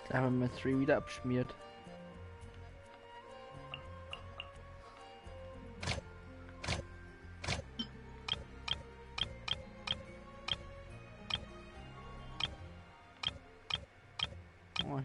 Da haben wir 3 wieder abschmiert. Oh.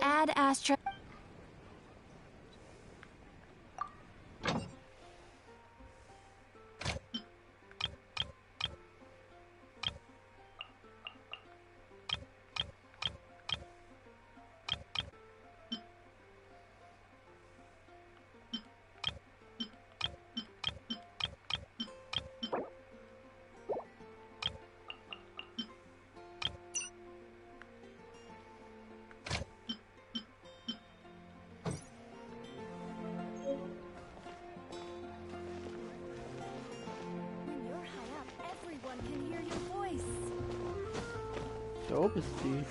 Add Astra. Da oben ist die.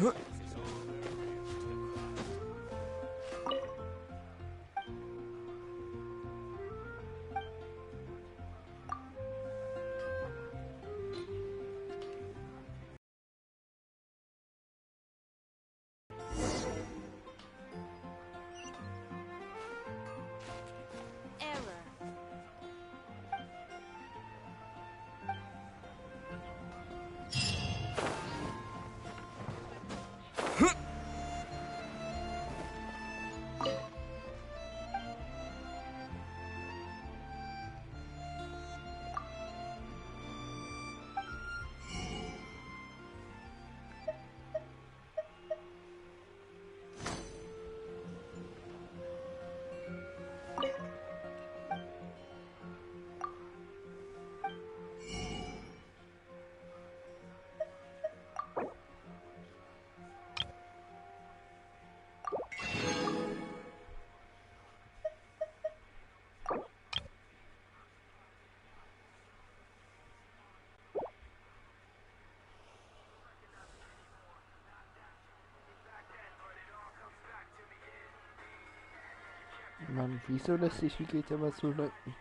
Mann, wieso lässt sich, wie geht der mal so Leuten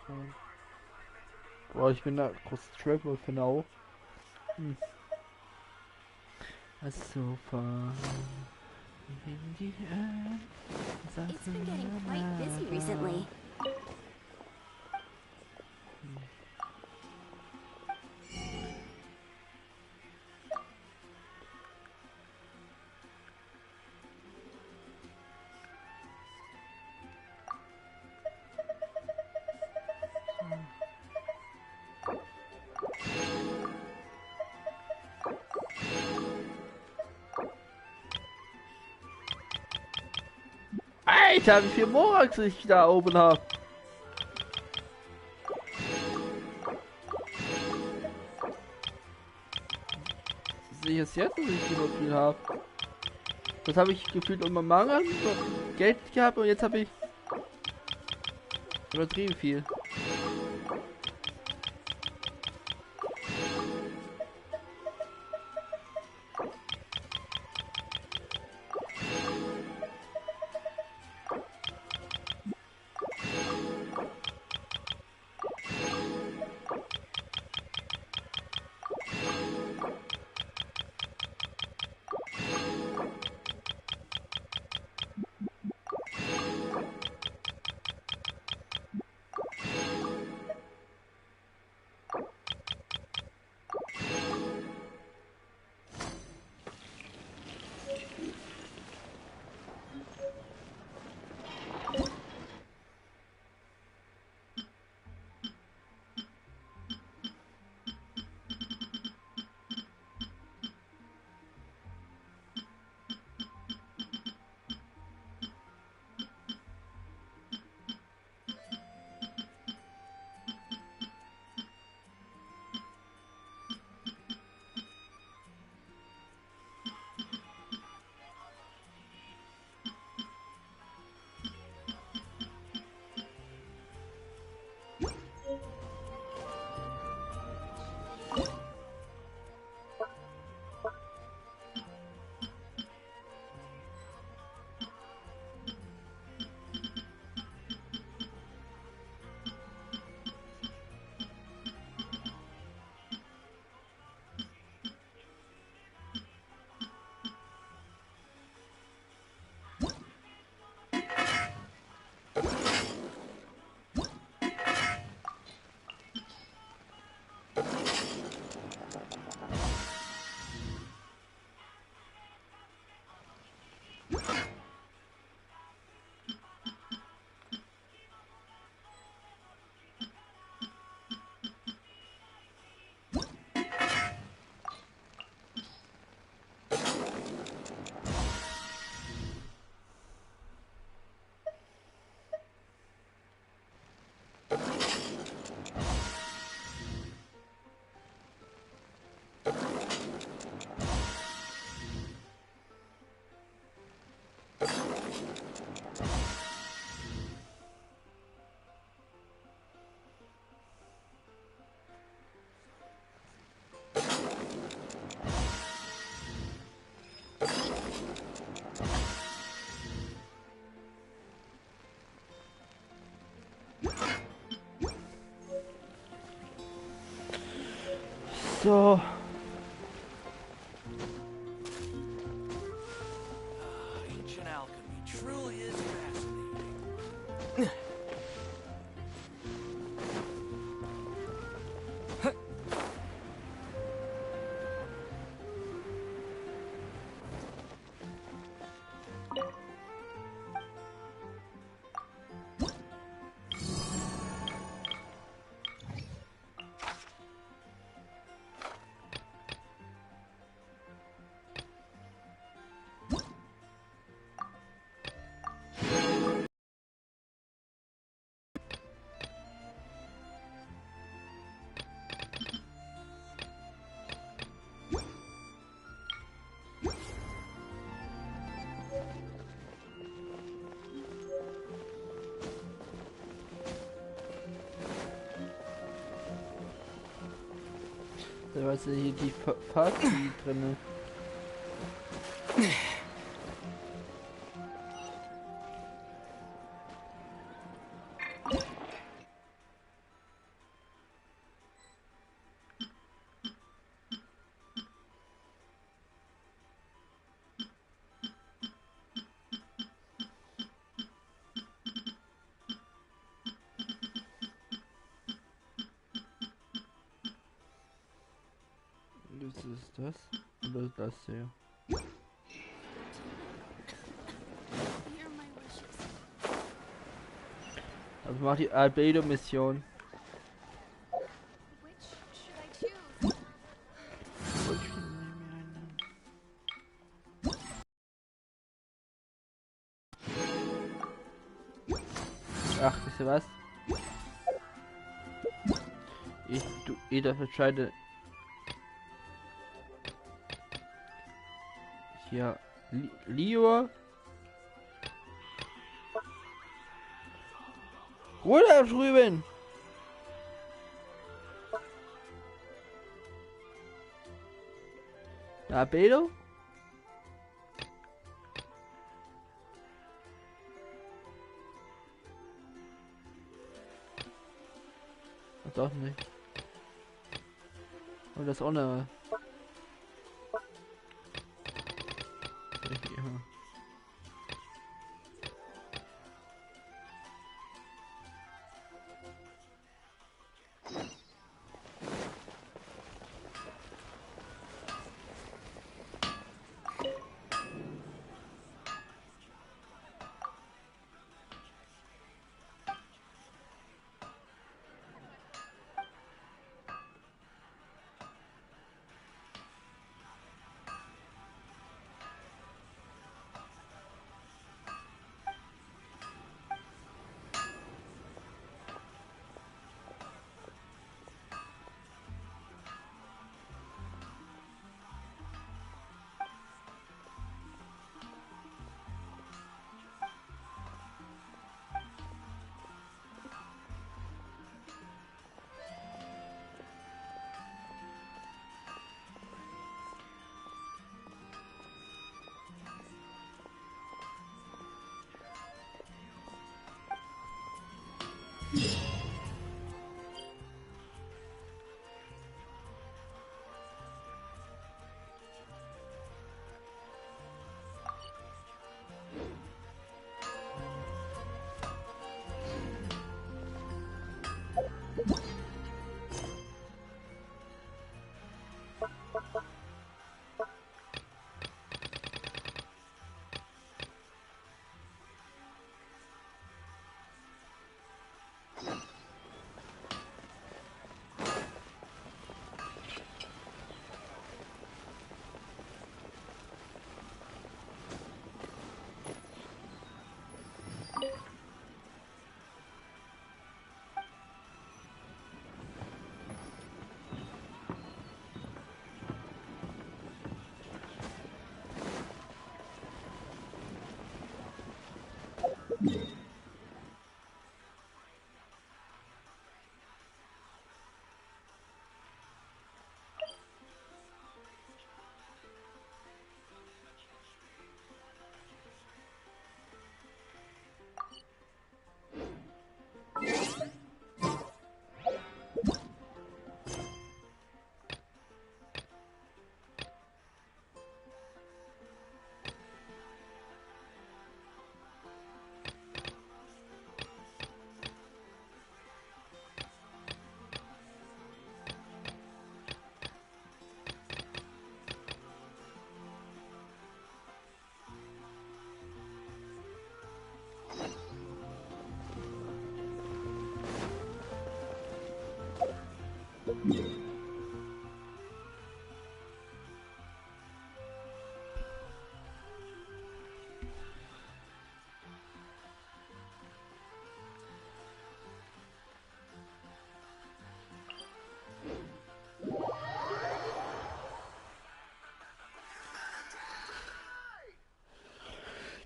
fahren? Boah, ich bin da groß Travel genau. So fahren. It's been getting quite busy recently. Alter, wie viel Morax ich da oben habe. Sehe ich es jetzt, dass ich so viel habe? Das habe ich gefühlt um Manga Geld gehabt und jetzt habe ich übertrieben viel. So. Ancient alchemy truly is fascinating. Da war hier die Party drinne. Das ist das. Oder das hier. Hear my wishes. Also mach die Albedo-Mission. Which should I choose? Ach, wisst ihr was? Ich darf entscheiden. Hier, Leo. Ruhe da drüben! Albedo? Doch nicht. Und das ohne. Ja.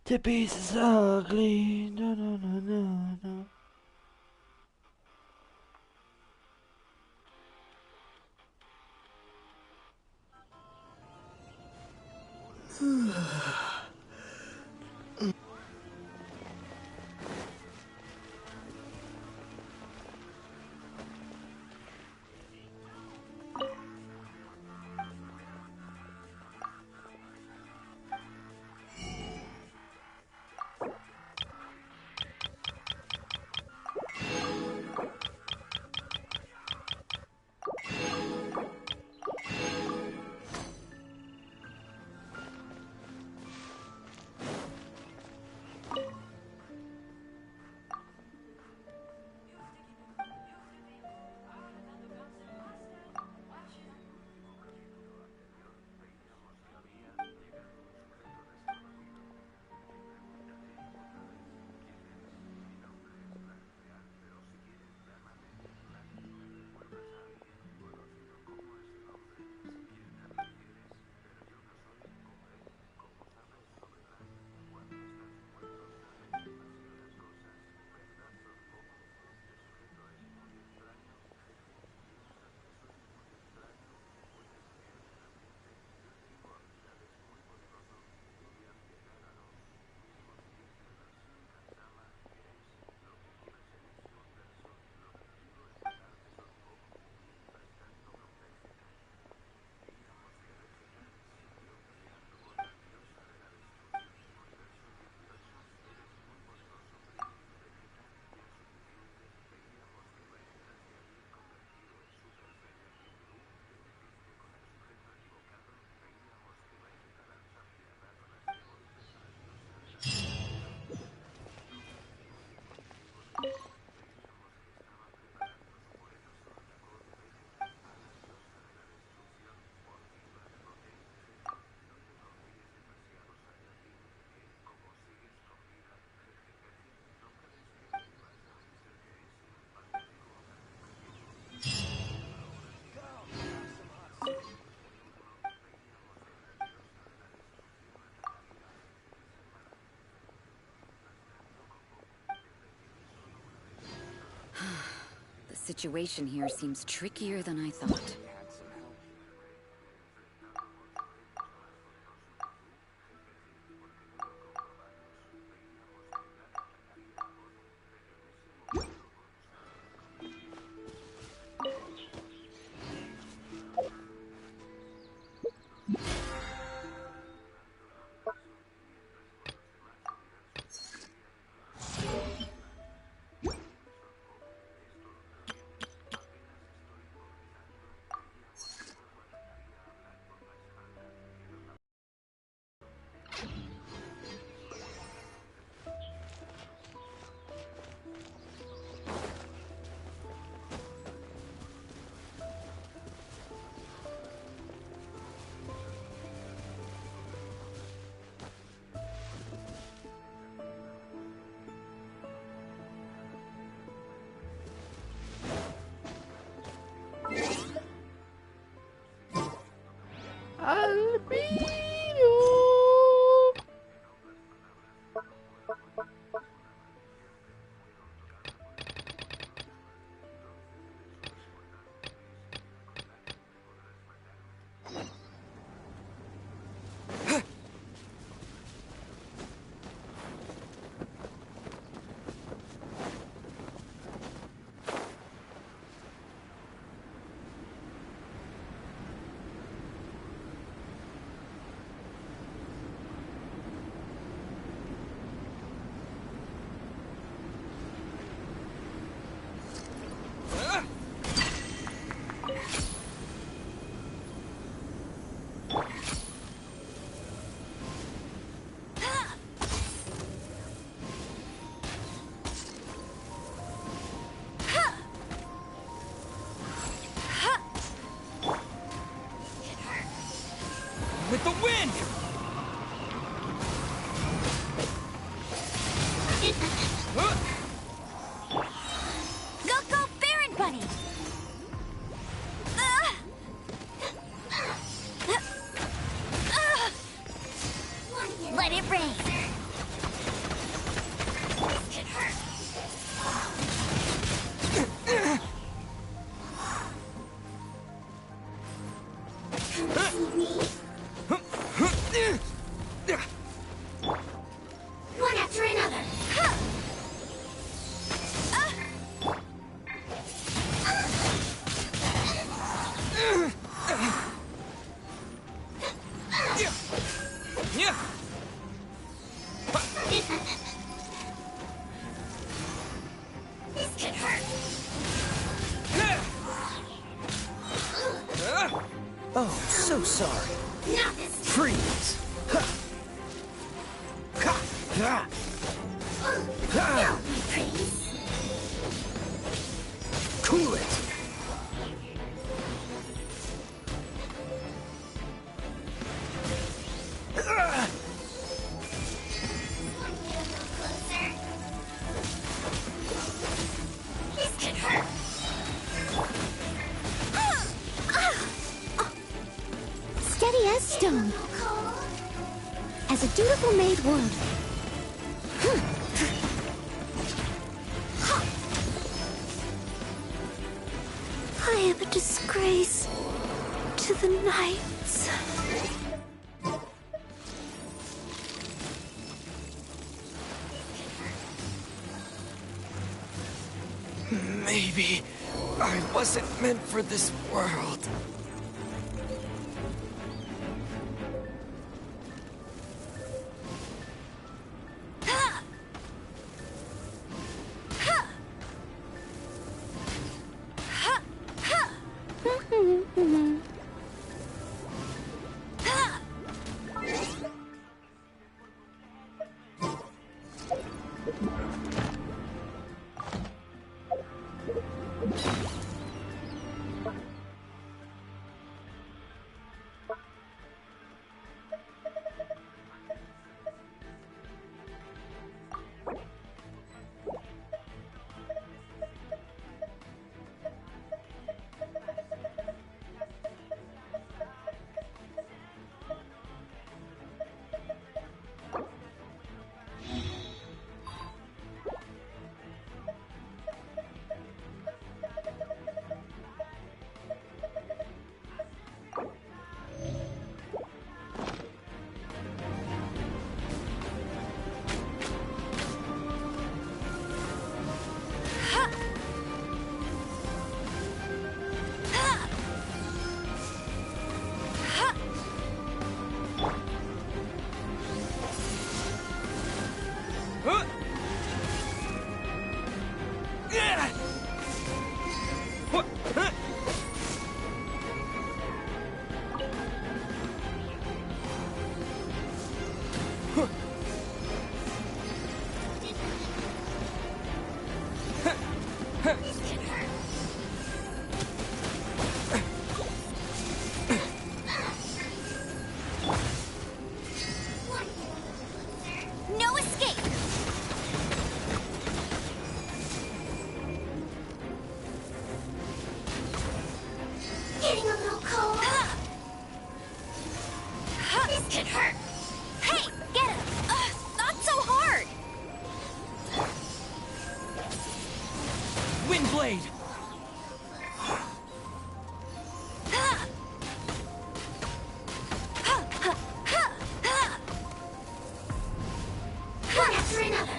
The beast is ugly. No, no, no, no, no. The situation here seems trickier than I thought. Albino. With the wind! Go, go, Baron Bunny! Let it rain! Cool it. Steady as stone. As a dutiful maid would. I am a disgrace to the knights. Maybe I wasn't meant for this world. No escape! Getting a little cold. This can hurt. Hey, get him! Not so hard! Windblade! One after another.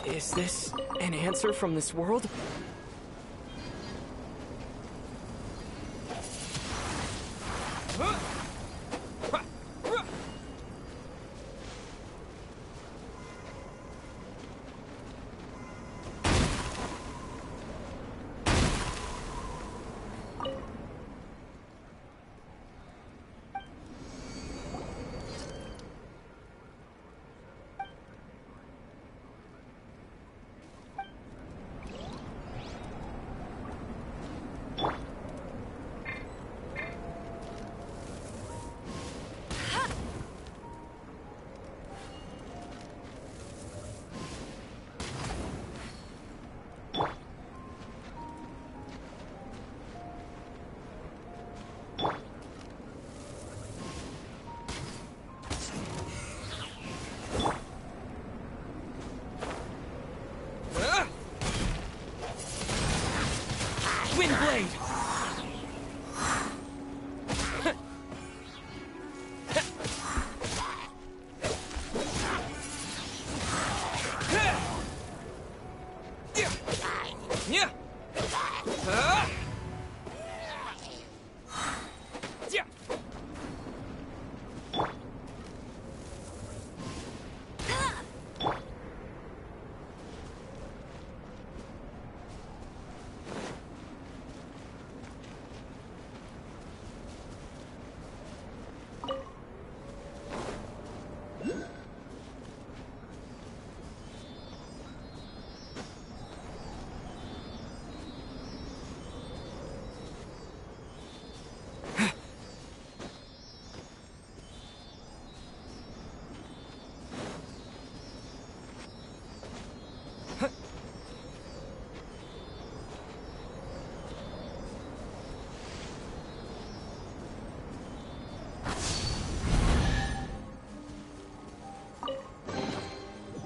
Is this an answer from this world?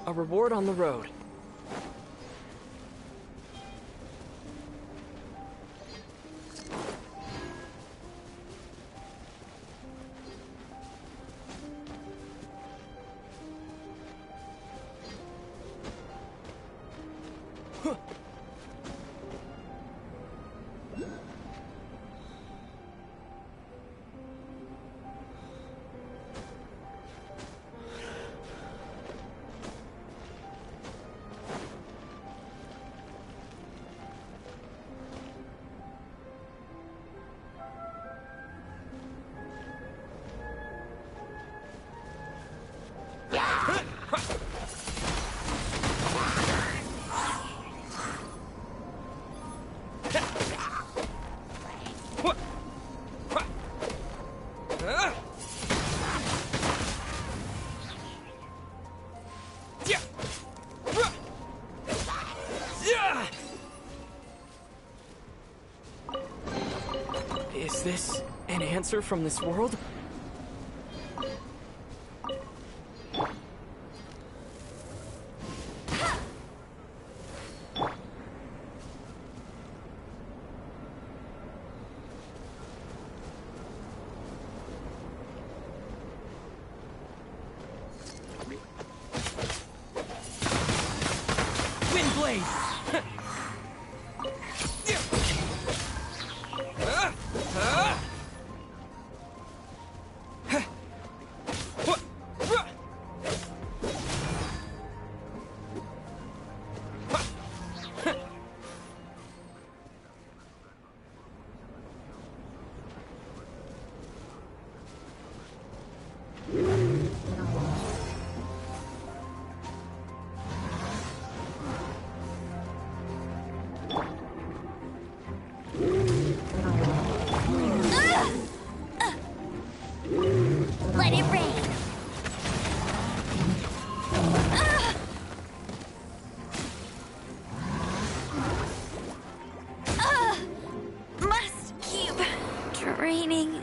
A reward on the road. Is this an answer from this world? Windblade! Let it rain. Must keep draining.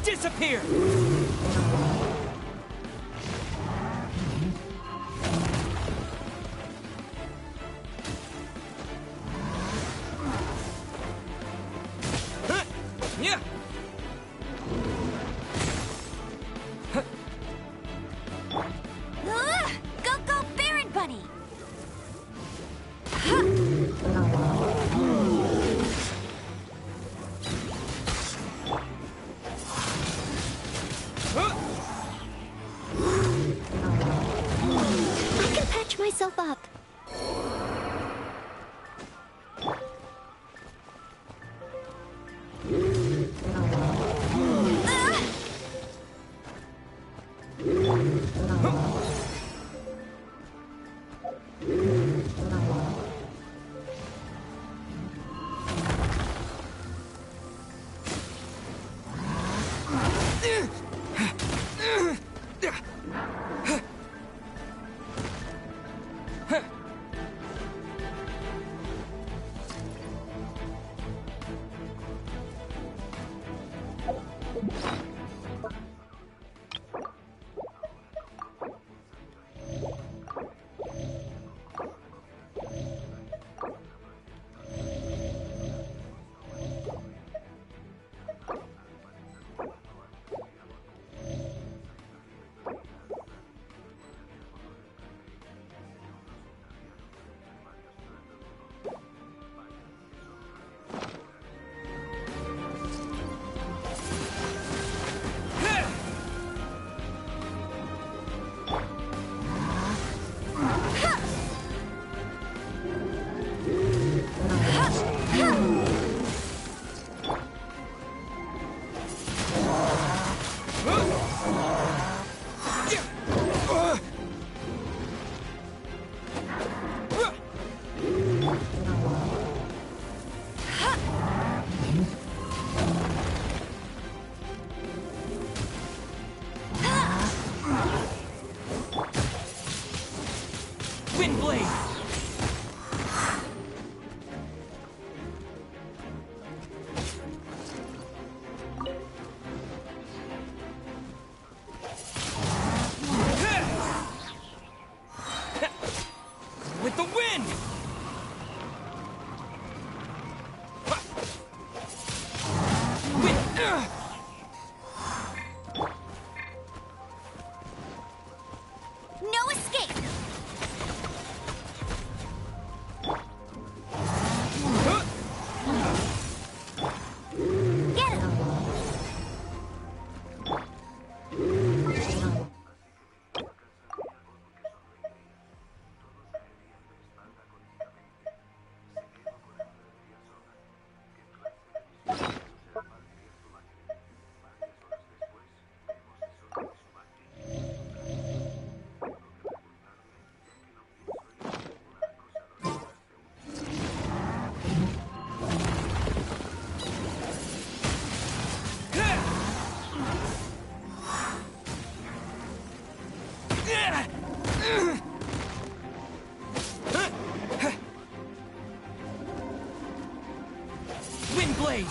Disappear! Yeah. Go, go, Baron Bunny! I can patch myself up. Wind blade. With the wind. Wind. No escape! Get him! Wind blade.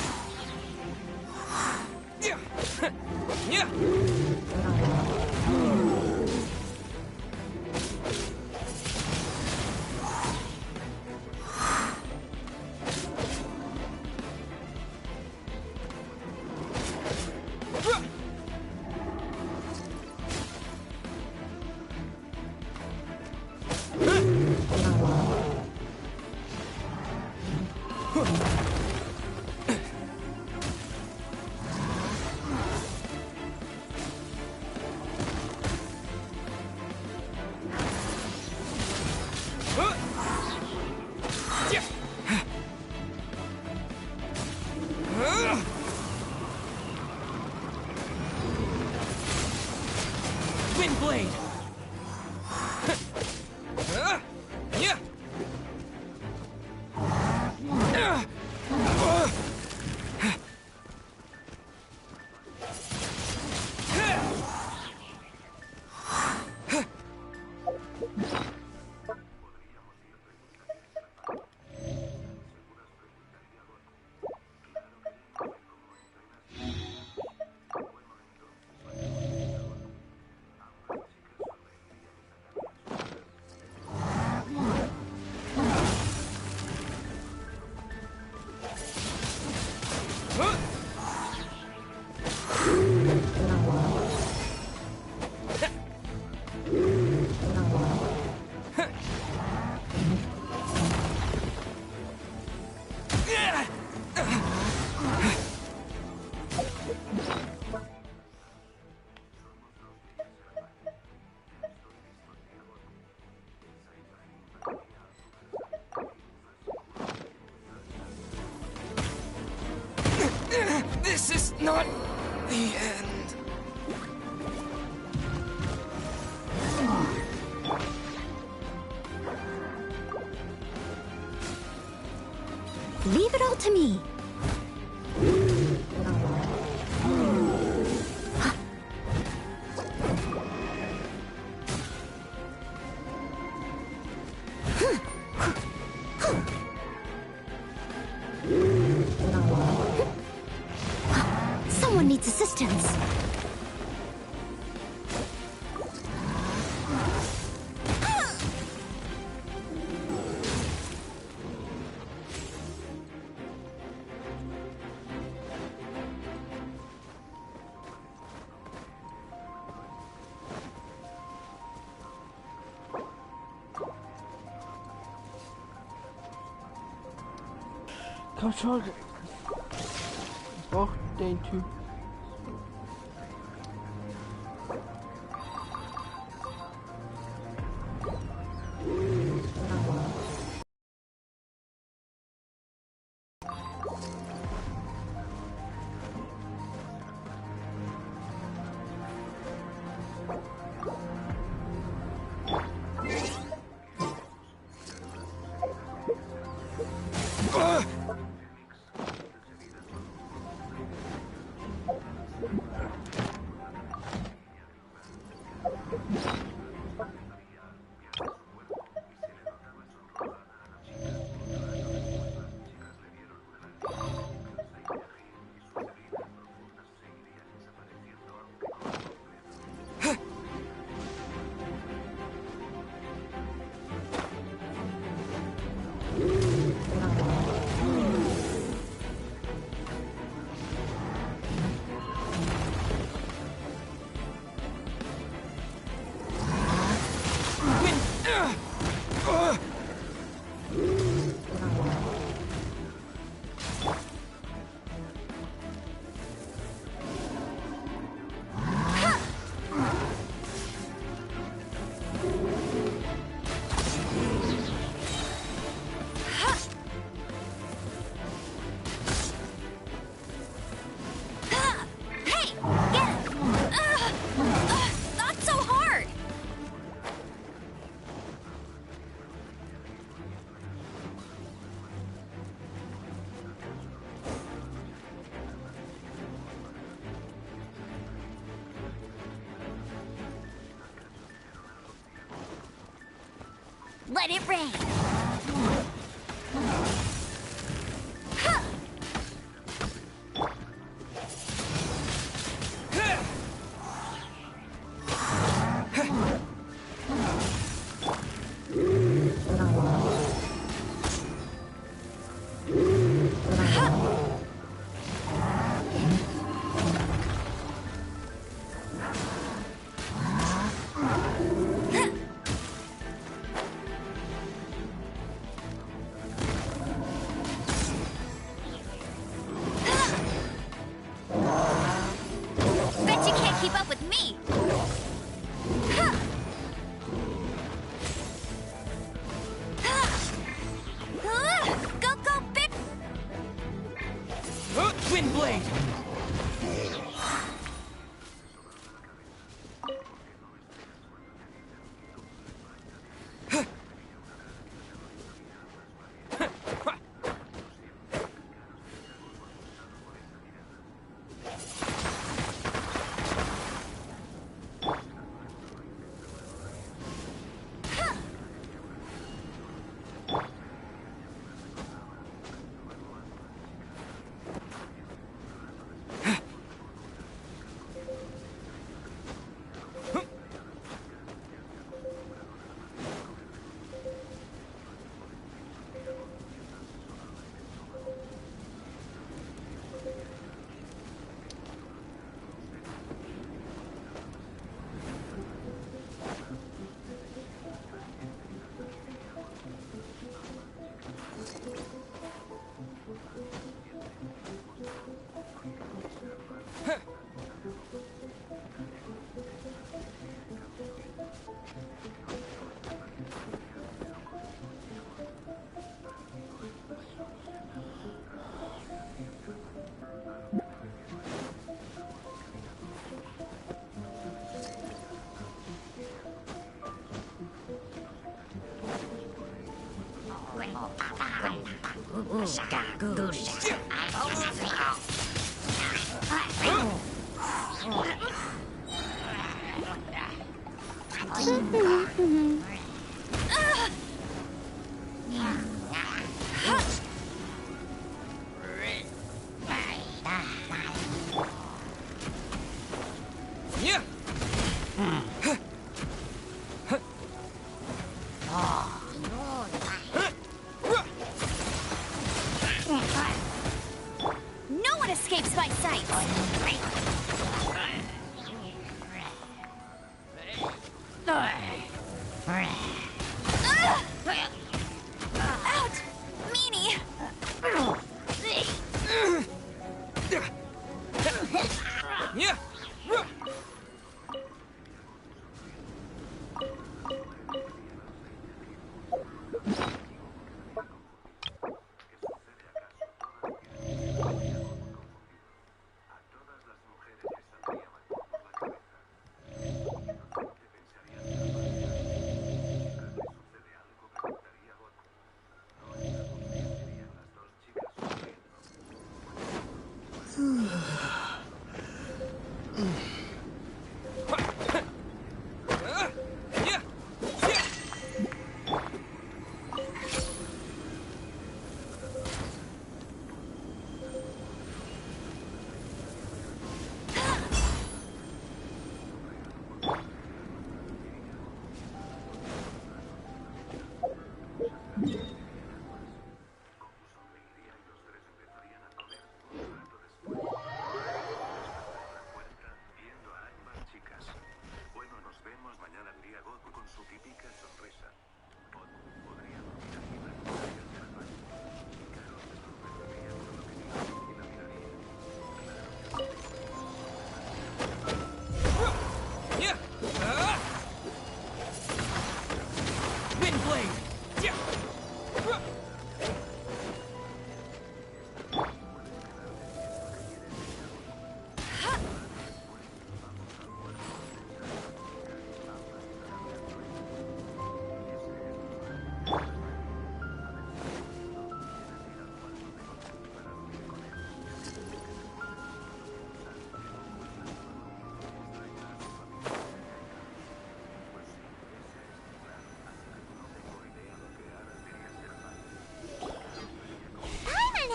Yeah. Wind blade. Yeah. This is not the end. Leave it all to me. Someone needs assistance. Komm schon. Ich brauch den Typ. Not so hard! Let it rain! Bet you can't keep up with me! Go, go, big! Wind blade!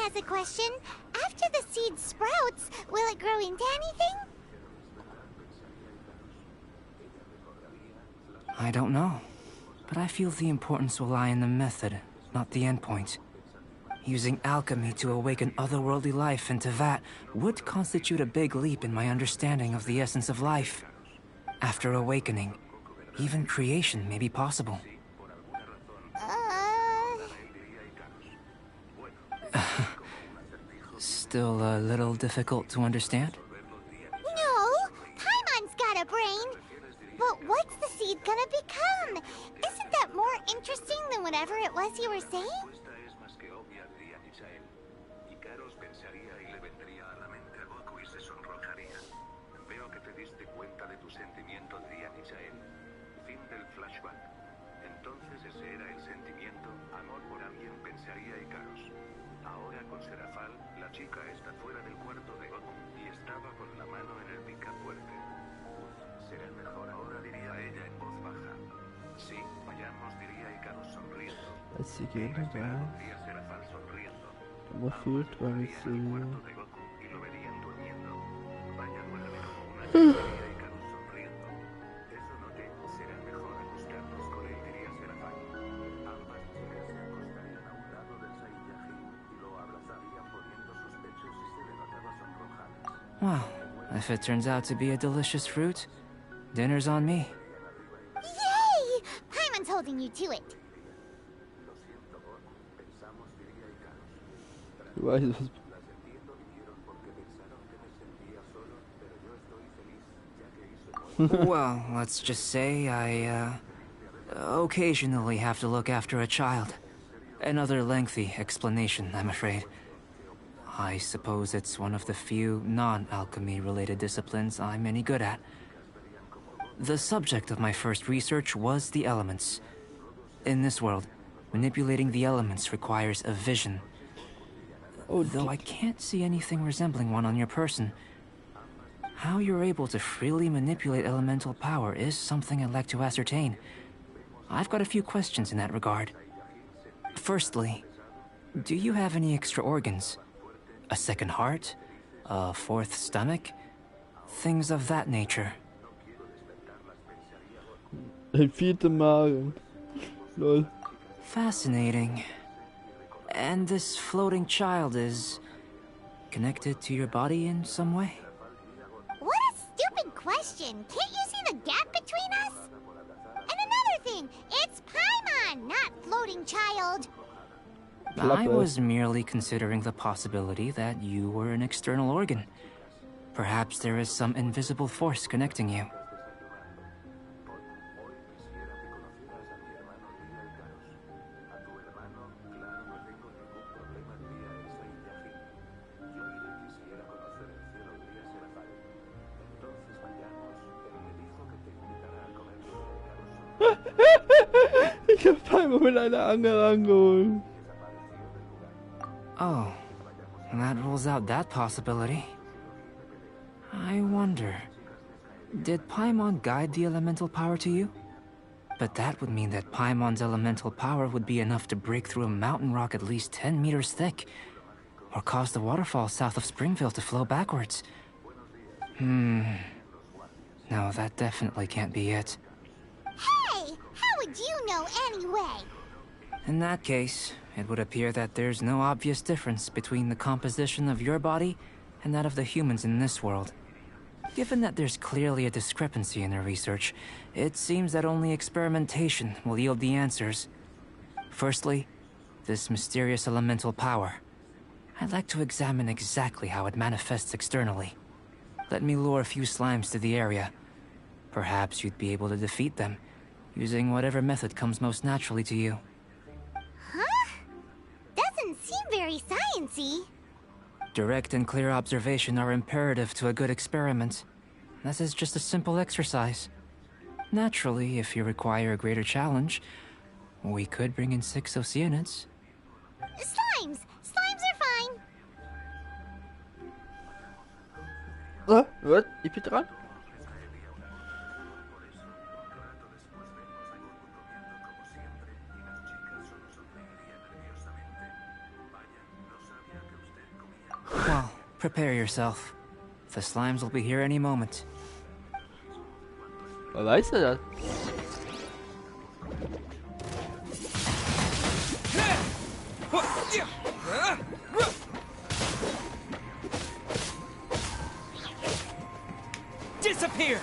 Has a question. After the seed sprouts, will it grow into anything? I don't know, but I feel the importance will lie in the method, not the endpoint. Using alchemy to awaken otherworldly life into that would constitute a big leap in my understanding of the essence of life. After awakening, even creation may be possible. Still a little difficult to understand? No, Paimon's got a brain. But what's the seed gonna become? Isn't that more interesting than whatever it was you were saying? Als sie gehen dabei. Aber fühlt man sie. Well, if it turns out to be a delicious fruit, dinner's on me. Yay! Paimon's holding you to it. Du weißt was. Well, let's just say I, occasionally have to look after a child. Another lengthy explanation, I'm afraid. I suppose it's one of the few non-alchemy related disciplines I'm any good at. The subject of my first research was the elements. In this world, manipulating the elements requires a vision. Though I can't see anything resembling one on your person, how you're able to freely manipulate elemental power is something I'd like to ascertain. I've got a few questions in that regard. Firstly, do you have any extra organs? A second heart? A fourth stomach? Things of that nature. Ein vierter Magen. Lol. Fascinating. And this floating child is connected to your body in some way? What a stupid question! Can't you see the gap between us? And another thing, it's Paimon, not floating child. I was merely considering the possibility that you were an external organ. Perhaps there is some invisible force connecting you. Ich hab Paimon mit einer Angel angeholt. Oh, that rules out that possibility. I wonder, did Paimon guide the elemental power to you? But that would mean that Paimon's elemental power would be enough to break through a mountain rock at least 10 meters thick, or cause the waterfall south of Springville to flow backwards. No, that definitely can't be it. Hey, how would you know anyway? In that case, it would appear that there's no obvious difference between the composition of your body and that of the humans in this world. Given that there's clearly a discrepancy in their research, it seems that only experimentation will yield the answers. Firstly, this mysterious elemental power. I'd like to examine exactly how it manifests externally. Let me lure a few slimes to the area. Perhaps you'd be able to defeat them, using whatever method comes most naturally to you. seem very sciencey. Direct and clear observation are imperative to a good experiment. This is just a simple exercise. Naturally, if you require a greater challenge, we could bring in 6 Oceanids. Slimes! Slimes are fine. Was? Ich bin dran? Well, prepare yourself. The slimes will be here any moment. Wer weiß er das? Disappear!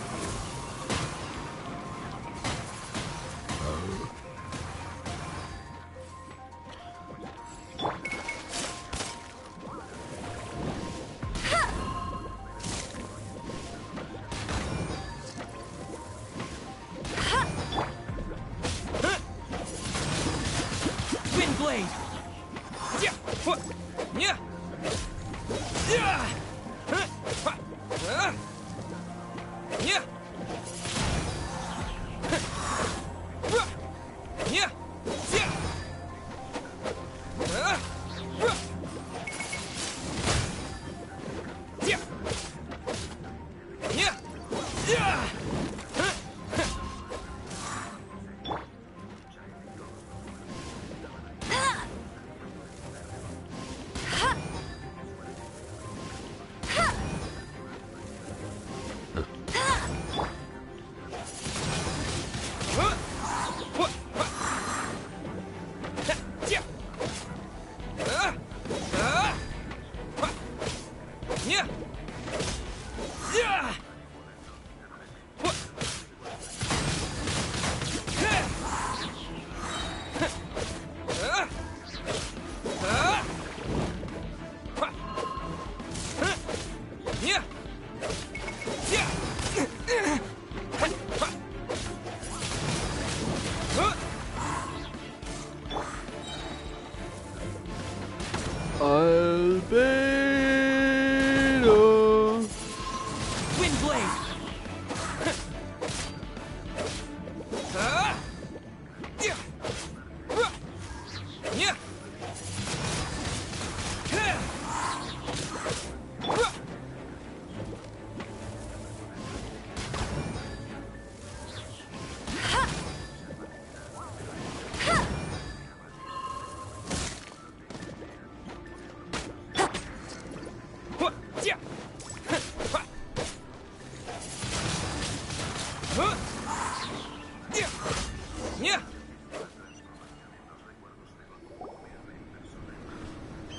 Windblade! Yeah! Yeah! Yeah! Yeah! Yeah! Albedo. Windblade!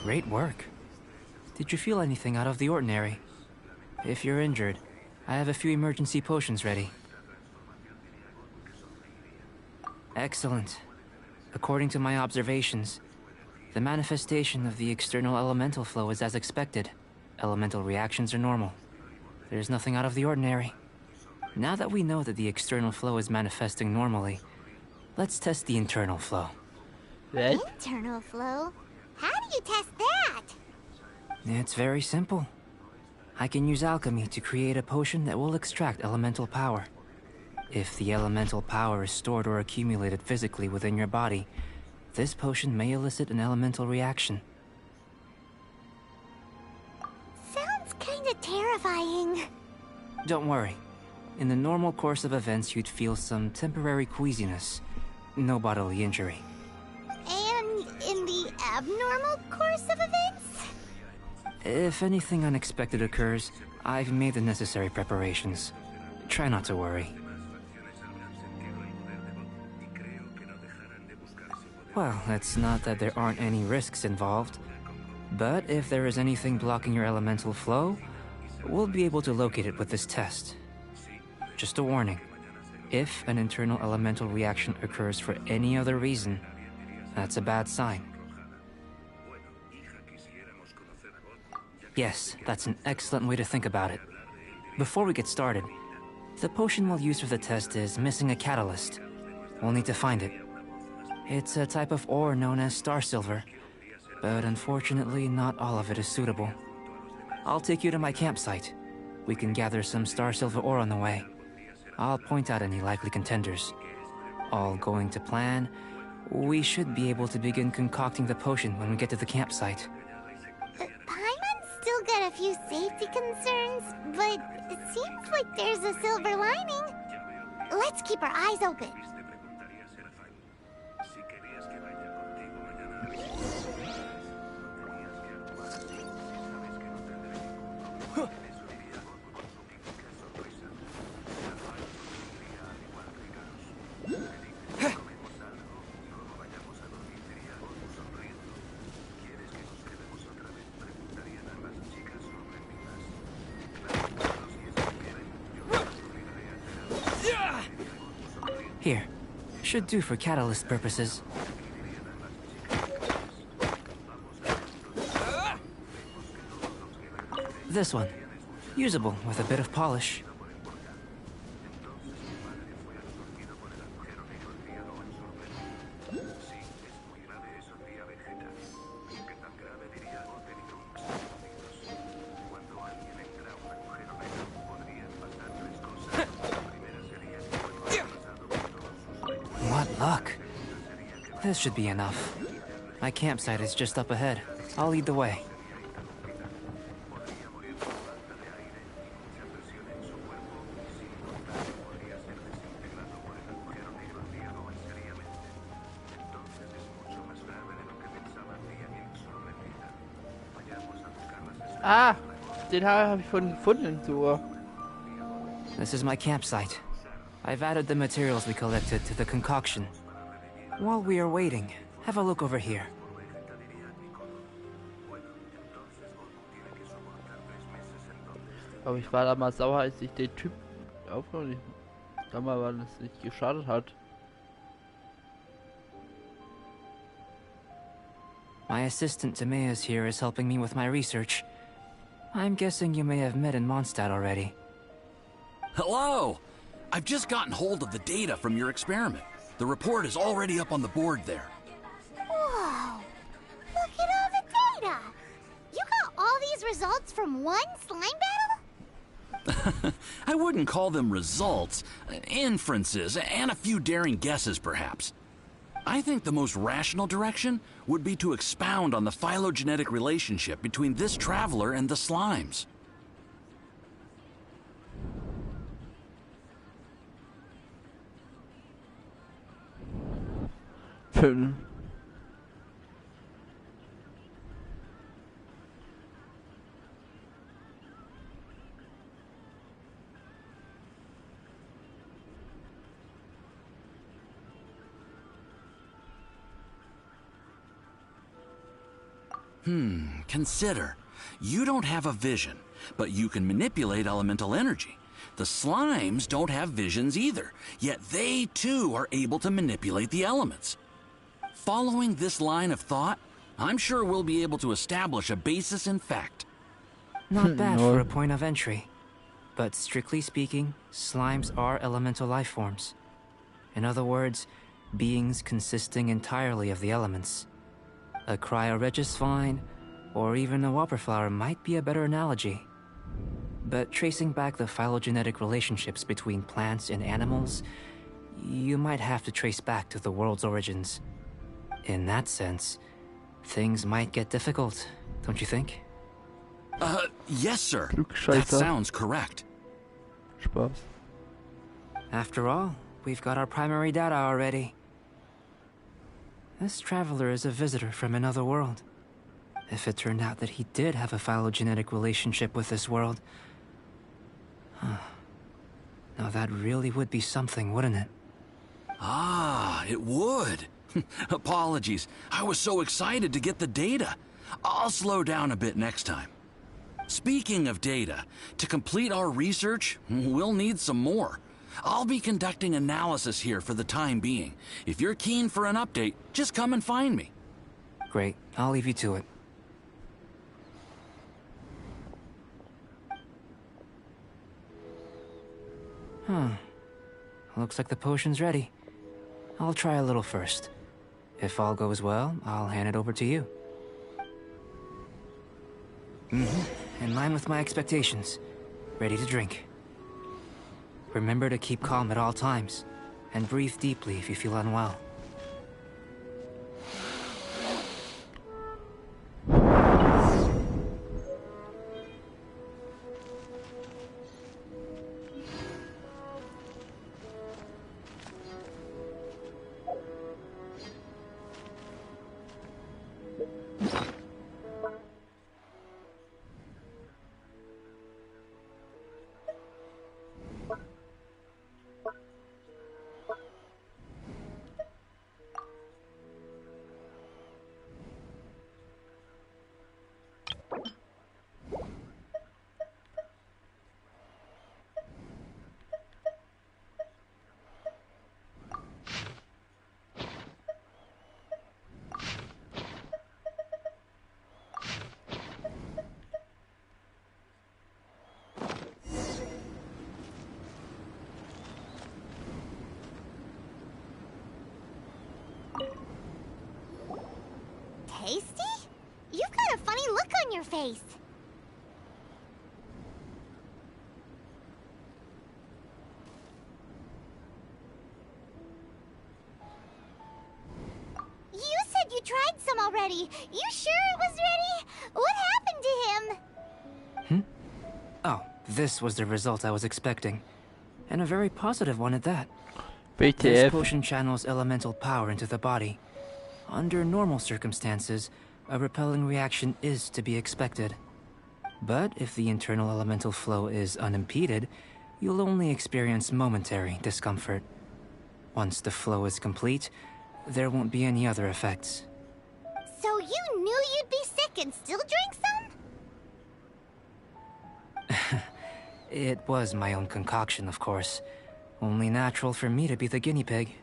Great work. Did you feel anything out of the ordinary? If you're injured, I have a few emergency potions ready. Excellent. According to my observations, the manifestation of the external elemental flow is as expected. Elemental reactions are normal. There's nothing out of the ordinary. Now that we know that the external flow is manifesting normally, let's test the internal flow. Was? Internal flow? How do you test that? It's very simple. I can use alchemy to create a potion that will extract elemental power. If the elemental power is stored or accumulated physically within your body, this potion may elicit an elemental reaction. Sounds kinda terrifying. Don't worry. In the normal course of events, you'd feel some temporary queasiness. No bodily injury. And in the abnormal course of events? If anything unexpected occurs, I've made the necessary preparations. Try not to worry. Well, it's not that there aren't any risks involved. But if there is anything blocking your elemental flow, we'll be able to locate it with this test. Just a warning. If an internal elemental reaction occurs for any other reason, that's a bad sign. Yes, that's an excellent way to think about it. Before we get started, the potion we'll use for the test is missing a catalyst. We'll need to find it. It's a type of ore known as star silver. but unfortunately not all of it is suitable. I'll take you to my campsite. We can gather some star silver ore on the way. I'll point out any likely contenders. All going to plan, we should be able to begin concocting the potion when we get to the campsite. Paimon's still got a few safety concerns, but it seems like there's a silver lining. Let's keep our eyes open. Here. Should do for catalyst purposes. This one. Usable with a bit of polish. What luck. This should be enough. My campsite is just up ahead. I'll lead the way. Ah, den habe ich vorhin gefunden sogar. This is my campsite. I've added the materials we collected to the concoction. While we are waiting, have a look over here. Aber ich war da mal sauer, als ich den Typ aufgenommen habe. Damals, weil es nicht geschadet hat. My assistant Timaeus here is helping me with my research. I'm guessing you may have met in Mondstadt already. Hello! I've just gotten hold of the data from your experiment. The report is already up on the board there. Whoa! Look at all the data! You got all these results from one slime battle? I wouldn't call them results, inferences, and a few daring guesses perhaps. I think the most rational direction would be to expound on the phylogenetic relationship between this traveler and the slimes. Consider. You don't have a vision, but you can manipulate elemental energy. The slimes don't have visions either, yet they too are able to manipulate the elements. Following this line of thought, I'm sure we'll be able to establish a basis in fact. Not bad for a point of entry. But strictly speaking, slimes are elemental life forms. In other words, beings consisting entirely of the elements. A cryoregis vine, or even a whopperflower might be a better analogy. But tracing back the phylogenetic relationships between plants and animals, you might have to trace back to the world's origins. In that sense, things might get difficult, don't you think? Yes, sir. That Klugscheißer. sounds correct. Spaß. After all, we've got our primary data already. This traveler is a visitor from another world. If it turned out that he did have a phylogenetic relationship with this world... Now that really would be something, wouldn't it? Ah, it would. Apologies. I was so excited to get the data. I'll slow down a bit next time. Speaking of data, to complete our research, we'll need some more. I'll be conducting analysis here for the time being. If you're keen for an update, just come and find me. Great, I'll leave you to it. Looks like the potion's ready. I'll try a little first. If all goes well, I'll hand it over to you. In line with my expectations. Ready to drink. Remember to keep calm at all times, and breathe deeply if you feel unwell. Tasty? You've got a funny look on your face. You said you tried some already. You sure it was ready? What happened to him? Oh, this was the result I was expecting. And a very positive one at that. This WTF. potion channels elemental power into the body. Under normal circumstances, a repelling reaction is to be expected. But if the internal elemental flow is unimpeded, you'll only experience momentary discomfort. Once the flow is complete, there won't be any other effects. So you knew you'd be sick and still drank some? It was my own concoction, of course. Only natural for me to be the guinea pig.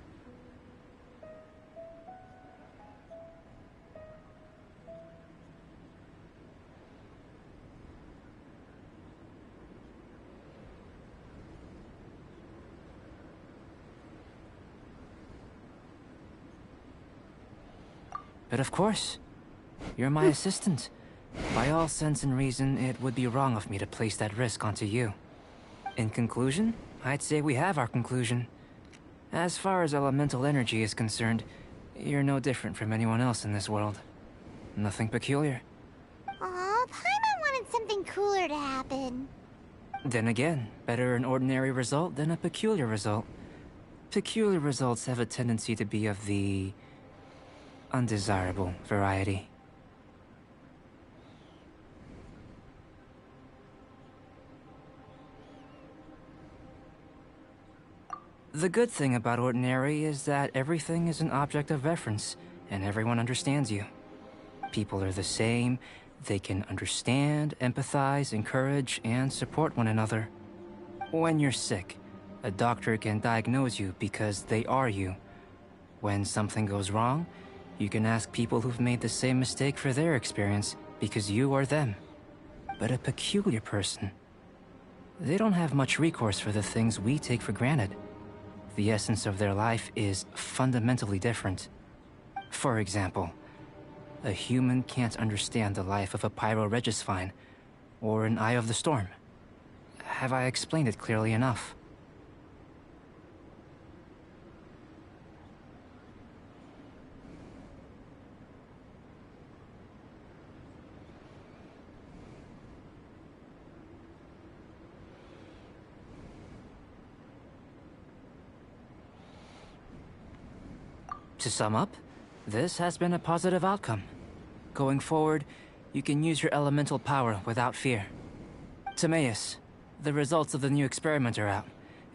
But of course, you're my assistant. By all sense and reason, it would be wrong of me to place that risk onto you. In conclusion, I'd say we have our conclusion. As far as elemental energy is concerned, you're no different from anyone else in this world. Nothing peculiar. Aw, Paimon wanted something cooler to happen. Then again, better an ordinary result than a peculiar result. Peculiar results have a tendency to be of the undesirable variety. The good thing about ordinary is that everything is an object of reference, and everyone understands you. People are the same, they can understand, empathize, encourage, and support one another. When you're sick, a doctor can diagnose you because they are you. When something goes wrong, you can ask people who've made the same mistake for their experience because you are them. But a peculiar person, they don't have much recourse for the things we take for granted. The essence of their life is fundamentally different. For example, a human can't understand the life of a pyroregisvine or an Eye of the Storm. Have I explained it clearly enough? To sum up, this has been a positive outcome. Going forward, you can use your elemental power without fear. Timaeus, the results of the new experiment are out.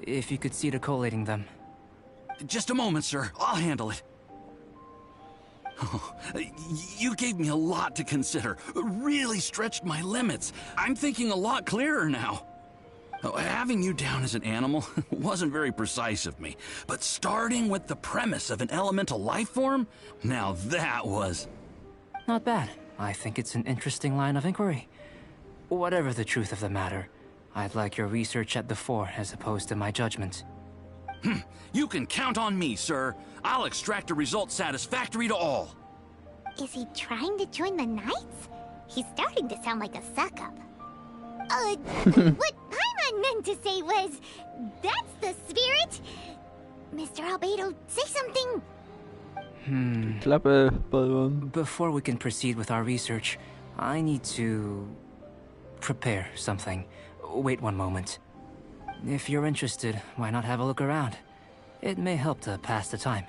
If you could see to collating them. Just a moment, sir. I'll handle it. You gave me a lot to consider. Really stretched my limits. I'm thinking a lot clearer now. Having you down as an animal wasn't very precise of me, but starting with the premise of an elemental life form, now that was... Not bad. I think it's an interesting line of inquiry. Whatever the truth of the matter, I'd like your research at the fore as opposed to my judgment. You can count on me, sir. I'll extract a result satisfactory to all. Is he trying to join the Knights? He's starting to sound like a suck-up. What Paimon meant to say was, that's the spirit! Mr. Albedo, say something! Klappe, Ballon. Before we can proceed with our research, I need to prepare something. Wait one moment. If you're interested, why not have a look around? It may help to pass the time.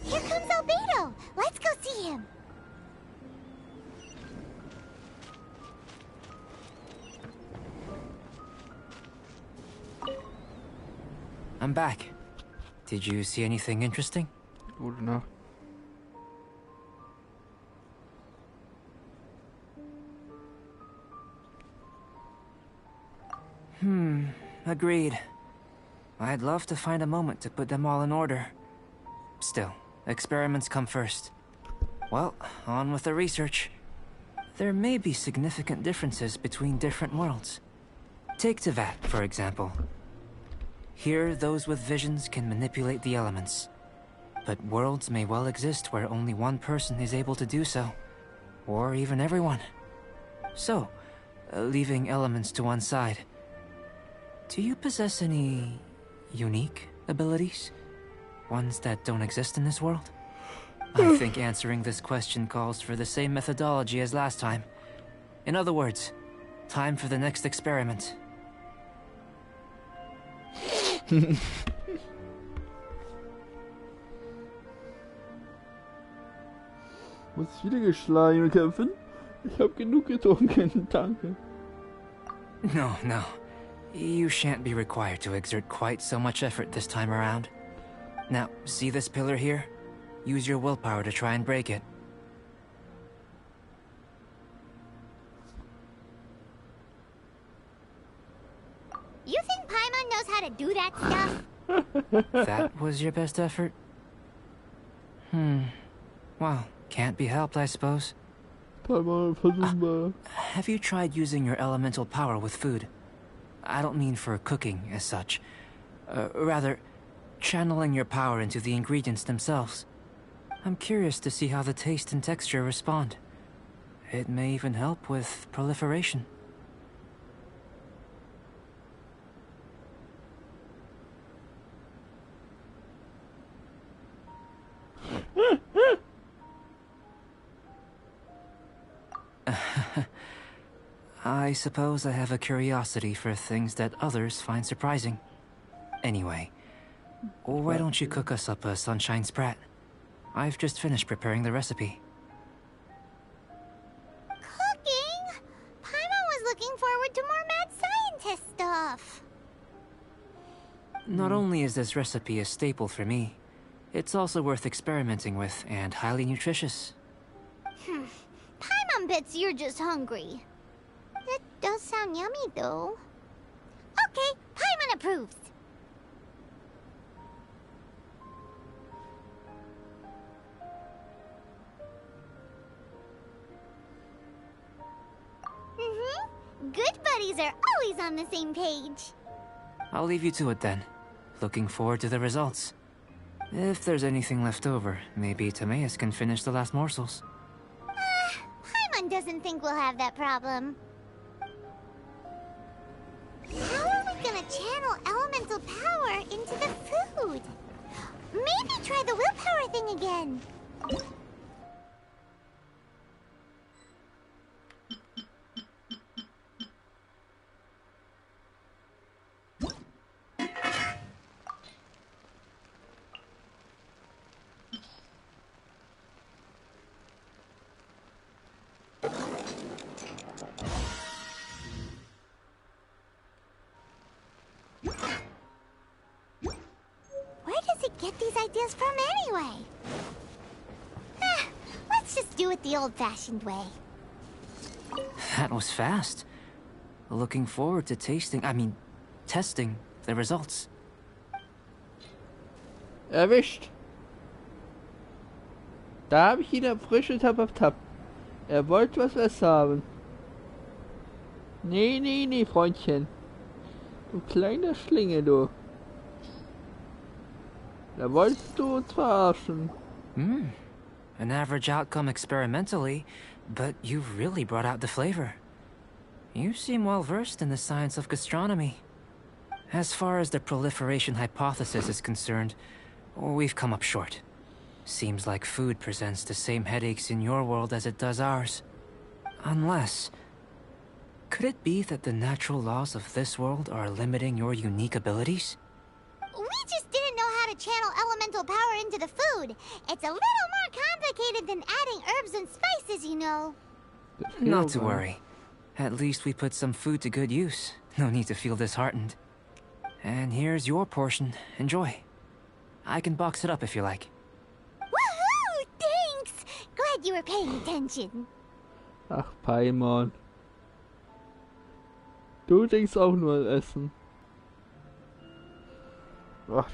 Here comes Albedo! Let's go see him! I'm back. Did you see anything interesting? Gute Nacht. Agreed. I'd love to find a moment to put them all in order. Still, experiments come first. Well, on with the research. There may be significant differences between different worlds. Take Tevat, for example. Here, those with visions can manipulate the elements. But worlds may well exist where only one person is able to do so. Or even everyone. So, leaving elements to one side. Do you possess any unique abilities? Ones that don't exist in this world? I think answering this question calls for the same methodology as last time. In other words, time for the next experiment. Muss ich wieder geschlagen und kämpfen? Ich hab genug getrunken, danke. No. You shan't be required to exert quite so much effort this time around. Now, see this pillar here? Use your willpower to try and break it. You think Paimon knows how to do that stuff? That was your best effort? Well, can't be helped, I suppose. Have you tried using your elemental power with food? I don't mean for cooking as such. Rather, channeling your power into the ingredients themselves. I'm curious to see how the taste and texture respond. It may even help with proliferation. I suppose I have a curiosity for things that others find surprising. Anyway, why don't you cook us up a sunshine sprat? I've just finished preparing the recipe. Cooking? Paimon was looking forward to more mad scientist stuff. Not only is this recipe a staple for me, it's also worth experimenting with and highly nutritious. Paimon bets you're just hungry. That does sound yummy, though. Okay, Paimon approves. Good buddies are always on the same page. I'll leave you to it then. Looking forward to the results. If there's anything left over, maybe Timaeus can finish the last morsels. Paimon Paimon doesn't think we'll have that problem. How are we gonna channel elemental power into the food? Maybe try the willpower thing again. Where does he get these ideas from anyway? Let's just do it the old-fashioned way. That was fast. Looking forward to testing the results. Erwischt. Da habe ich ihn erfrischt ertappt. Er wollte was haben. Nee, Freundchen. Du kleiner Schlinge, du. Da wolltest du uns verarschen. An average outcome experimentally, but you've really brought out the flavor. You seem well versed in the science of gastronomy. As far as the proliferation hypothesis is concerned, we've come up short. Seems like food presents the same headaches in your world as it does ours. Unless... could it be that the natural laws of this world are limiting your unique abilities? We just didn't know how to channel elemental power into the food. It's a little more complicated than adding herbs and spices, you know. Not to worry. At least we put some food to good use. No need to feel disheartened. And here's your portion. Enjoy. I can box it up if you like. Woohoo! Thanks! Glad you were paying attention. Ach, Paimon. Du denkst auch nur an Essen. Ach.